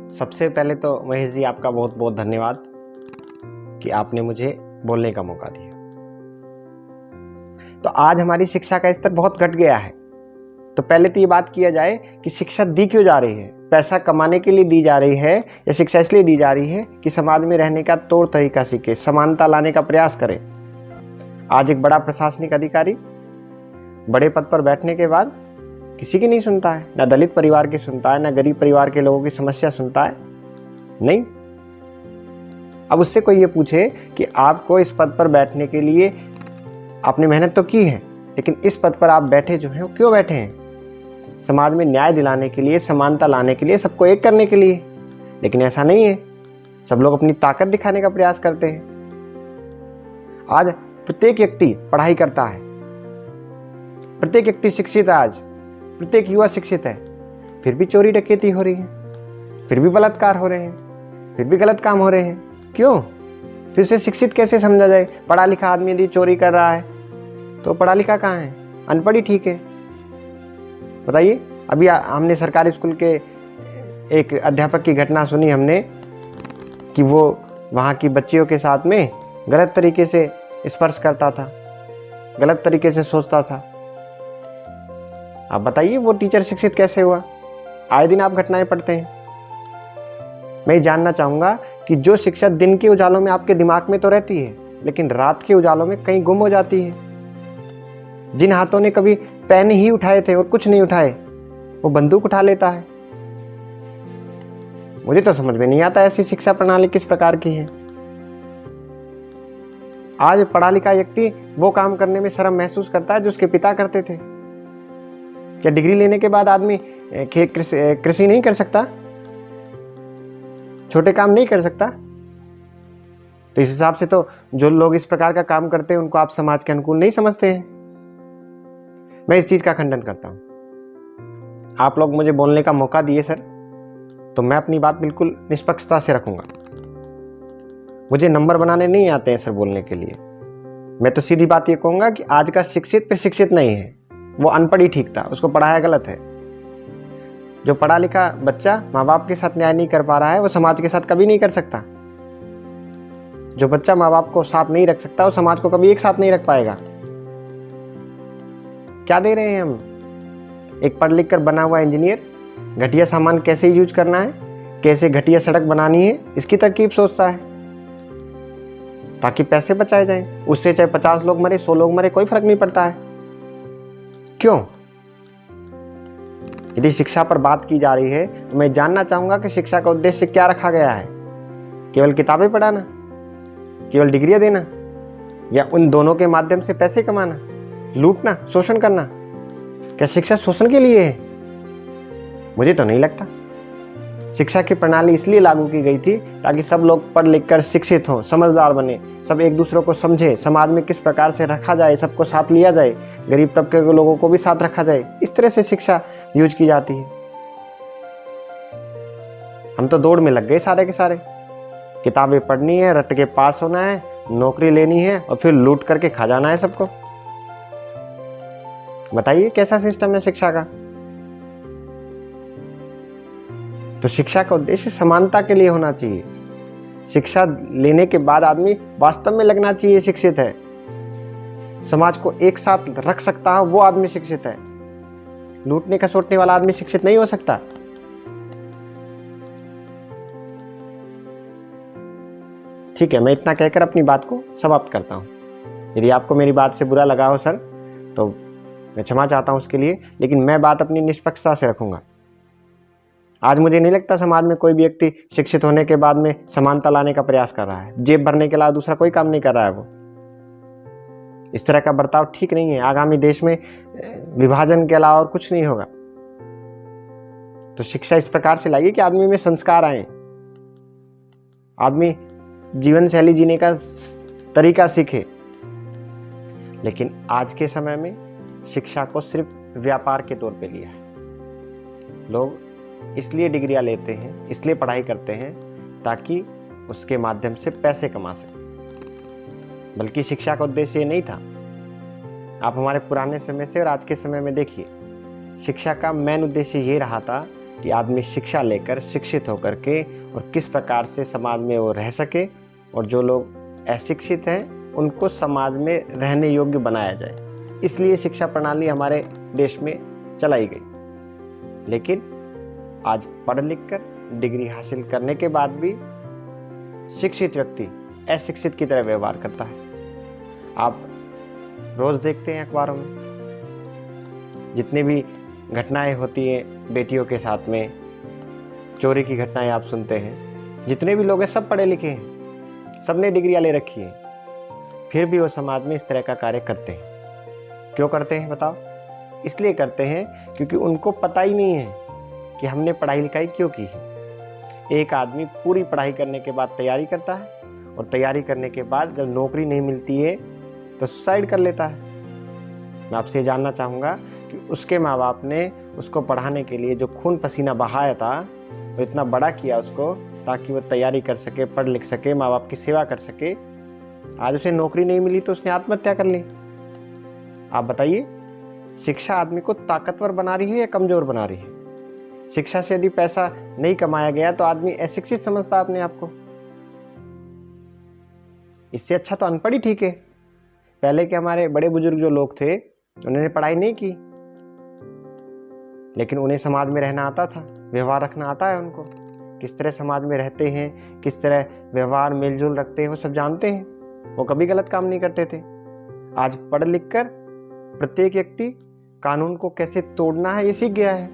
सबसे पहले तो महेश जी आपका बहुत बहुत धन्यवाद कि आपने मुझे बोलने का मौका दिया। तो आज हमारी शिक्षा का स्तर बहुत घट गया है। तो पहले तो ये बात किया जाए कि शिक्षा दी क्यों जा रही है। पैसा कमाने के लिए दी जा रही है या शिक्षा इसलिए दी जा रही है कि समाज में रहने का तौर तरीका सीखे, समानता लाने का प्रयास करे। आज एक बड़ा प्रशासनिक अधिकारी बड़े पद पर बैठने के बाद किसी की नहीं सुनता है, ना दलित परिवार की सुनता है, ना गरीब परिवार के लोगों की समस्या सुनता है, नहीं। अब उससे कोई ये पूछे कि आपको इस पद पर बैठने के लिए आपने मेहनत तो की है, लेकिन इस पद पर आप बैठे जो हैं वो क्यों बैठे हैं? समाज में न्याय दिलाने के लिए, समानता लाने के लिए, सबको एक करने के लिए। लेकिन ऐसा नहीं है, सब लोग अपनी ताकत दिखाने का प्रयास करते हैं। आज प्रत्येक व्यक्ति पढ़ाई करता है, प्रत्येक व्यक्ति शिक्षित है, आज प्रत्येक युवा शिक्षित है, फिर भी चोरी डकैती हो रही है, फिर भी बलात्कार हो रहे हैं, फिर भी गलत काम हो रहे हैं। क्यों? फिर से शिक्षित कैसे समझा जाए? पढ़ा लिखा आदमी यदि चोरी कर रहा है तो पढ़ा लिखा कहाँ है? अनपढ़ ही ठीक है। बताइए, अभी हमने सरकारी स्कूल के एक अध्यापक की घटना सुनी हमने कि वो वहाँ की बच्चियों के साथ में गलत तरीके से स्पर्श करता था, गलत तरीके से सोचता था। आप बताइए वो टीचर शिक्षित कैसे हुआ? आए दिन आप घटनाएं पढ़ते हैं। मैं ये जानना चाहूंगा कि जो शिक्षा दिन के उजालों में आपके दिमाग में तो रहती है, लेकिन रात के उजालों में कहीं गुम हो जाती है। जिन हाथों ने कभी पेन ही उठाए थे और कुछ नहीं उठाए, वो बंदूक उठा लेता है। मुझे तो समझ में नहीं आता ऐसी शिक्षा प्रणाली किस प्रकार की है। आज पढ़ा लिखा व्यक्ति वो काम करने में शर्म महसूस करता है जो उसके पिता करते थे। क्या डिग्री लेने के बाद आदमी कृषि नहीं कर सकता? छोटे काम नहीं कर सकता? तो इस हिसाब से तो जो लोग इस प्रकार का काम करते हैं उनको आप समाज के अनुकूल नहीं समझते हैं। मैं इस चीज का खंडन करता हूं। आप लोग मुझे बोलने का मौका दिए सर, तो मैं अपनी बात बिल्कुल निष्पक्षता से रखूंगा। मुझे नंबर बनाने नहीं आते हैं सर बोलने के लिए। मैं तो सीधी बात ये कहूंगा कि आज का शिक्षित प्रशिक्षित नहीं है, वो अनपढ़ ही ठीक था, उसको पढ़ाया गलत है। जो पढ़ा लिखा बच्चा माँ बाप के साथ न्याय नहीं कर पा रहा है, वो समाज के साथ कभी नहीं कर सकता। जो बच्चा माँ बाप को साथ नहीं रख सकता, वो समाज को कभी एक साथ नहीं रख पाएगा। क्या दे रहे हैं हम? एक पढ़ लिख कर बना हुआ इंजीनियर घटिया सामान कैसे यूज करना है, कैसे घटिया सड़क बनानी है, इसकी तरकीब सोचता है ताकि पैसे बचाए जाएं। उससे चाहे 50 लोग मरे, 100 लोग मरे, कोई फर्क नहीं पड़ता है। क्यों? यदि शिक्षा पर बात की जा रही है तो मैं जानना चाहूंगा कि शिक्षा का उद्देश्य क्या रखा गया है? केवल किताबें पढ़ाना, केवल डिग्रियां देना, या उन दोनों के माध्यम से पैसे कमाना, लूटना, शोषण करना? क्या शिक्षा शोषण के लिए है? मुझे तो नहीं लगता। शिक्षा की प्रणाली इसलिए लागू की गई थी ताकि सब लोग पढ़ लिख कर शिक्षित हों, समझदार बने, सब एक दूसरे को समझे, समाज में किस प्रकार से रखा जाए, सबको साथ लिया जाए, गरीब तबके के लोगों को भी साथ रखा जाए। इस तरह से शिक्षा यूज की जाती है। हम तो दौड़ में लग गए सारे के सारे। किताबें पढ़नी है, रट के पास होना है, नौकरी लेनी है और फिर लूट करके खा जाना है सबको। बताइए कैसा सिस्टम है शिक्षा का? तो शिक्षा का उद्देश्य समानता के लिए होना चाहिए। शिक्षा लेने के बाद आदमी वास्तव में लगना चाहिए शिक्षित है, समाज को एक साथ रख सकता है, वो आदमी शिक्षित है। लूटने का सोचने वाला आदमी शिक्षित नहीं हो सकता। ठीक है, मैं इतना कहकर अपनी बात को समाप्त करता हूं। यदि आपको मेरी बात से बुरा लगा हो सर, तो मैं क्षमा चाहता हूं उसके लिए, लेकिन मैं बात अपनी निष्पक्षता से रखूंगा। आज मुझे नहीं लगता समाज में कोई भी व्यक्ति शिक्षित होने के बाद में समानता लाने का प्रयास कर रहा है। जेब भरने के अलावा दूसरा कोई काम नहीं कर रहा है वो। इस तरह का बर्ताव ठीक नहीं है। आगामी देश में विभाजन के अलावा और कुछ नहीं होगा। तो शिक्षा इस प्रकार से लाइए कि आदमी में संस्कार आए, आदमी जीवन शैली जीने का तरीका सीखे। लेकिन आज के समय में शिक्षा को सिर्फ व्यापार के तौर पे लिया है। लोग इसलिए डिग्रियां लेते हैं, इसलिए पढ़ाई करते हैं ताकि उसके माध्यम से पैसे कमा सकें, बल्कि शिक्षा का उद्देश्य ये नहीं था। आप हमारे पुराने समय से और आज के समय में देखिए, शिक्षा का मेन उद्देश्य ये रहा था कि आदमी शिक्षा लेकर शिक्षित होकर के और किस प्रकार से समाज में वो रह सके, और जो लोग अशिक्षित हैं उनको समाज में रहने योग्य बनाया जाए। इसलिए शिक्षा प्रणाली हमारे देश में चलाई गई। लेकिन आज पढ़ लिख कर डिग्री हासिल करने के बाद भी शिक्षित व्यक्ति अशिक्षित की तरह व्यवहार करता है। आप रोज देखते हैं अखबारों में जितनी भी घटनाएं होती हैं बेटियों के साथ में, चोरी की घटनाएं आप सुनते हैं। जितने भी लोग हैं सब पढ़े लिखे हैं, सबने डिग्रियां ले रखी हैं, फिर भी वो समाज में इस तरह का कार्य करते हैं। क्यों करते हैं बताओ? इसलिए करते हैं क्योंकि उनको पता ही नहीं है कि हमने पढ़ाई लिखाई क्यों की है। एक आदमी पूरी पढ़ाई करने के बाद तैयारी करता है, और तैयारी करने के बाद जब नौकरी नहीं मिलती है तो सुसाइड कर लेता है। मैं आपसे जानना चाहूँगा कि उसके माँ बाप ने उसको पढ़ाने के लिए जो खून पसीना बहाया था, वो इतना बड़ा किया उसको ताकि वो तैयारी कर सके, पढ़ लिख सके, माँ बाप की सेवा कर सके। आज उसे नौकरी नहीं मिली तो उसने आत्महत्या कर ली। आप बताइए, शिक्षा आदमी को ताकतवर बना रही है या कमजोर बना रही है? शिक्षा से यदि पैसा नहीं कमाया गया तो आदमी अशिक्षित समझता अपने आप को। इससे अच्छा तो अनपढ़ ही ठीक है। पहले के हमारे बड़े बुजुर्ग जो लोग थे उन्होंने पढ़ाई नहीं की, लेकिन उन्हें समाज में रहना आता था, व्यवहार रखना आता है उनको। किस तरह समाज में रहते हैं, किस तरह व्यवहार मेलजोल रखते हैं, वो सब जानते हैं। वो कभी गलत काम नहीं करते थे। आज पढ़ लिख कर प्रत्येक व्यक्ति कानून को कैसे तोड़ना है ये सीख गया है,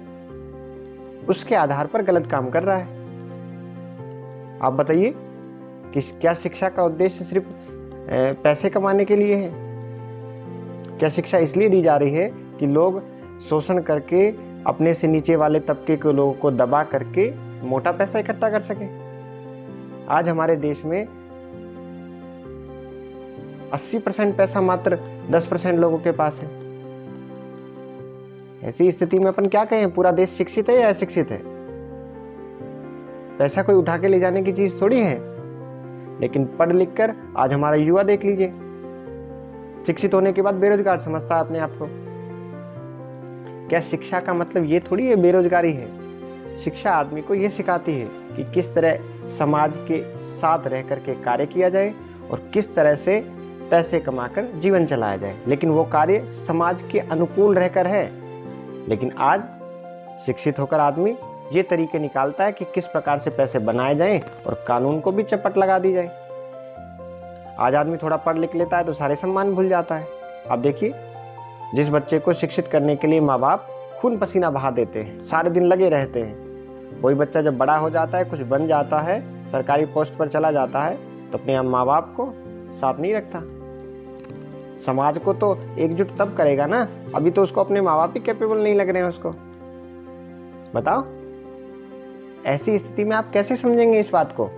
उसके आधार पर गलत काम कर रहा है। आप बताइए कि क्या शिक्षा का उद्देश्य सिर्फ पैसे कमाने के लिए है? क्या शिक्षा इसलिए दी जा रही है कि लोग शोषण करके अपने से नीचे वाले तबके के लोगों को दबा करके मोटा पैसा इकट्ठा कर सके? आज हमारे देश में 80% पैसा मात्र 10% लोगों के पास है। ऐसी स्थिति में अपन क्या कहें, पूरा देश शिक्षित है या अशिक्षित है? पैसा कोई उठा के ले जाने की चीज थोड़ी है। लेकिन पढ़ लिख कर आज हमारा युवा देख लीजिए, शिक्षित होने के बाद बेरोजगार समझता है अपने आप को। क्या शिक्षा का मतलब ये थोड़ी है बेरोजगारी है? शिक्षा आदमी को ये सिखाती है कि किस तरह समाज के साथ रह करके कार्य किया जाए और किस तरह से पैसे कमाकर जीवन चलाया जाए, लेकिन वो कार्य समाज के अनुकूल रहकर है। लेकिन आज शिक्षित होकर आदमी ये तरीके निकालता है कि किस प्रकार से पैसे बनाए जाएं और कानून को भी चपट लगा दी जाए। आज आदमी थोड़ा पढ़ लिख लेता है तो सारे सम्मान भूल जाता है। आप देखिए, जिस बच्चे को शिक्षित करने के लिए माँ बाप खून पसीना बहा देते हैं, सारे दिन लगे रहते हैं, वही बच्चा जब बड़ा हो जाता है, कुछ बन जाता है, सरकारी पोस्ट पर चला जाता है, तो अपने माँ बाप को साथ नहीं रखता। समाज को तो एकजुट तब करेगा ना, अभी तो उसको अपने माँ बाप ही कैपेबल नहीं लग रहे हैं उसको। बताओ, ऐसी स्थिति में आप कैसे समझेंगे इस बात को?